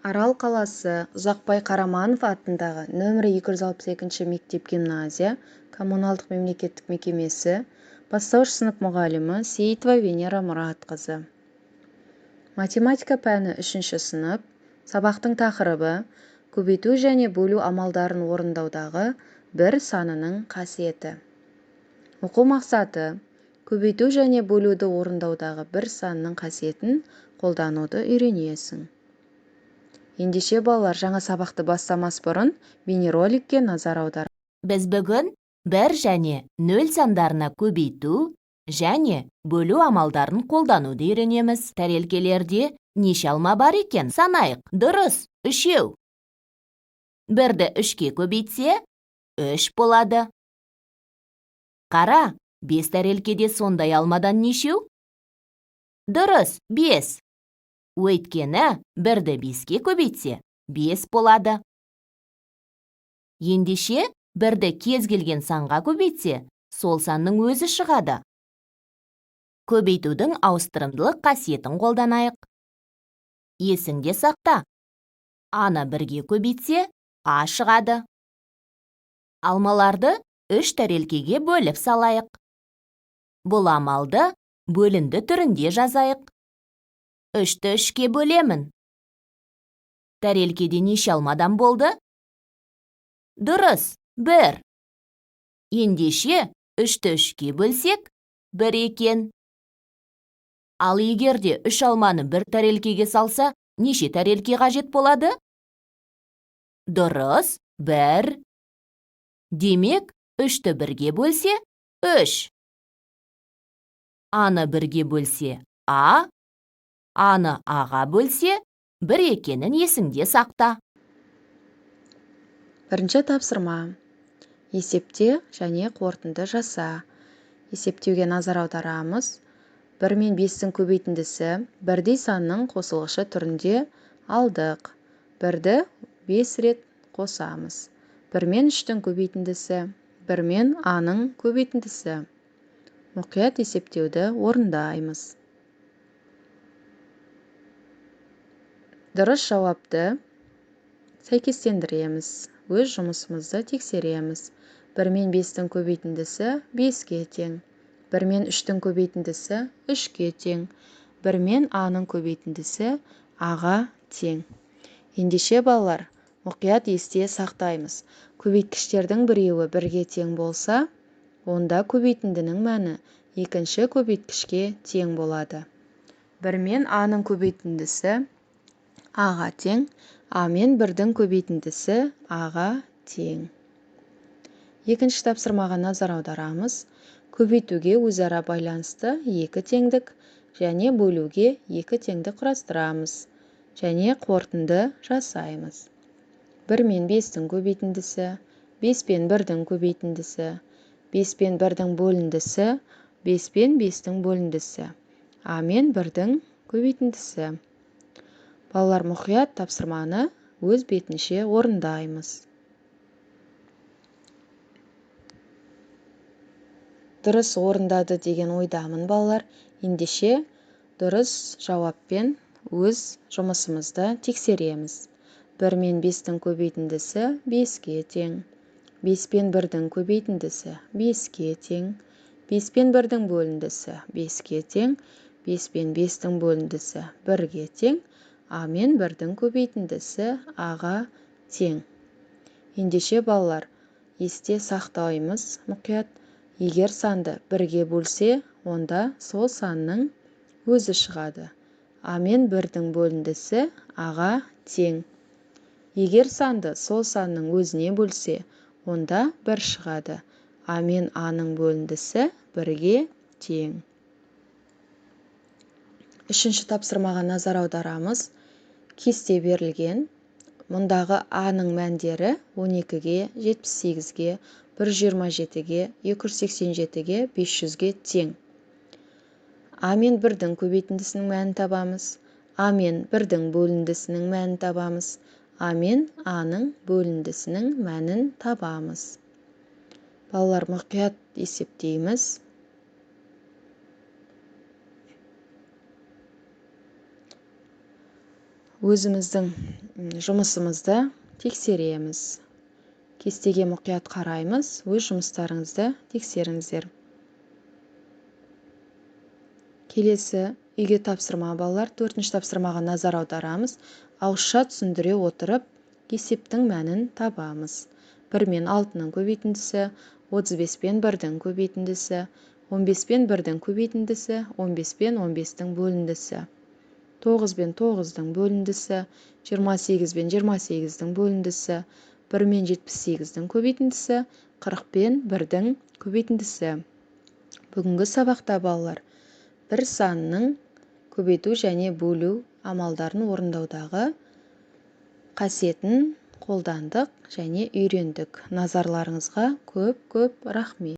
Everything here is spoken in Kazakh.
Арал қаласы Ұзақбай Қараманов атындағы нөмірі 262 мектеп-гимназия коммуналдық мемлекеттік мекемесі бастауыш сынып мұғалімі Сейітова Венера Мұратқызы. Математика пәні 3-ші сынып. Сабақтың тақырыбы көбейту және бөлу амалдарын орындаудағы бір санының қасиеті. Оқу мақсаты көбейту және бөлуді орындаудағы бір санның қасиетін қолдануды үйренесің. Ендеше балалар, жаңа сабақты бастамас бұрын бейнероликке назар аударыңыздар. Біз бүгін 1 және 0 сандарына көбейту және бөлу амалдарын қолдануды үйренеміз. Тәрелкелерде неше алма бар екен? Санайық. Дұрыс, 3. 1-ді 3-ке көбейтсе, 3 болады. Қара, 5 тәрелкеде сондай алмадан нешеу? Дұрыс, 5. Өйткені 1-ді 5-ке көбейтсе, 5 болады. Ендеше 1-ді кез келген санға көбейтсе, сол санның өзі шығады. Көбейтудің ауыстырымдылық қасиетін қолданайық. Есіңде сақта. А-ны 1-ге көбейтсе, А шығады. Алмаларды 3 тәрелкеге бөліп салайық. Бұл амалды бөлінді түрінде жазайық. 3-ті 3-ке бөлемін. Тәрелкеде неше алмадан болды? Дұрыс, 1. Ендеше 3-ті 3-ке бөлсек, 1 екен. Ал егерде 3 алманы 1 тәрелкеге салса, неше тәрелке қажет болады? Дұрыс, 1. Демек, 3-ті 1-ге бөлсе, 3. А-ны 1-ге бөлсе, А. А-ны А-ға бөлсе, 1 екенін есіңде сақта. Бірінші тапсырма. Есепте және қорытынды жаса. Есептеуге назар аударамыз. 1 мен 5-тің көбейтіндісі 1-дей санның қосылғышы түрінде алдық. 1-ді 5 рет қосамыз. 1 мен 3-тің көбейтіндісі 1 мен А-ның көбейтіндісі. Мұқият есептеуді орындаймыз. Дұрыс жауапты сәйкестендіреміз. Өз жұмысымызды тексереміз. 1 мен 5-тің көбейтіндісі 5-ке тең. 1 мен 3-тің көбейтіндісі 3-ке тең. 1 мен А-ның көбейтіндісі А-ға тең. Ендеше балалар, мұқият есте сақтаймыз. Көбейткіштердің біреуі 1-ге тең болса, онда көбейтіндінің мәні екінші көбейткішке тең болады. 1 мен А-ның көбейтіндісі А-ға тең, А мен 1-дің көбейтіндісі А-ға тең. Екінші тапсырмаға назар аударамыз. Көбейтуге өзара байланысты 2 теңдік және бөлуге 2 теңдік құрастырамыз. Және қорытынды жасаймыз. 1 мен 5-тің көбейтіндісі, 5 пен 1-дің көбейтіндісі, 5 пен 1-дің бөліндісі, 5 пен 5-тің бөліндісі, А мен 1-дің көбейтіндісі. Балалар, мұқият тапсырманы өз бетінше орындаймыз. Дұрыс орындады деген ойдамын балалар. Ендеше дұрыс жауаппен өз жұмысымызды тексереміз. 1 мен 5-тің көбейтіндісі 5-ке тең. 5 пен 1-дің көбейтіндісі 5-ке тең. 5 пен 1-дің бөліндісі 5-ке тең. 5 пен 5-тің бөліндісі 1-ге тең. А мен 1-дің көбейтіндісі А-ға тең. Ендеше балалар, есте сақтаймыз мұқият. Егер санды 1-ге бөлсе, онда сол санның өзі шығады. А мен 1-дің бөліндісі А-ға тең. Егер санды сол санның өзіне бөлсе, онда 1 шығады. А мен А-ның бөліндісі 1-ге тең. Үшінші тапсырмаға назар аударамыз. Кесте берілген. Мұндағы А-ның мәндері 12-ге, 78-ге, 127-ге, 287-ге, 500-ге тең. А мен 1-дің көбейтіндісінің мәнін табамыз. А мен 1-дің бөліндісінің мәнін табамыз. А мен А-ның бөліндісінің мәнін табамыз. Балалар, мұқият есептейміз. өзіміздің жұмысымызды тексереміз. Кестеге мұқият қараймыз, өз жұмыстарыңызды тексеріңіздер. Келесі үйге тапсырма балалар. 4-ші тапсырмаға назар аударамыз. Ауызша түсіндіре отырып, есептің мәнін табамыз. 1 мен 6-ның көбейтіндісі, 35 пен 1-дің көбейтіндісі, 15 пен 1-дің көбейтіндісі, 15 пен 15-дің бөліндісі, 9 пен 9-дің бөліндісі, 28 пен 28-дің бөліндісі, 1 мен 78-дің көбейтіндісі, 40 пен 1-дің көбейтіндісі. Бүгінгі сабақта балалар бір санның көбейту және бөлу амалдарын орындаудағы қасиетін қолдандық және үйрендік. Назарларыңызға көп рахмет.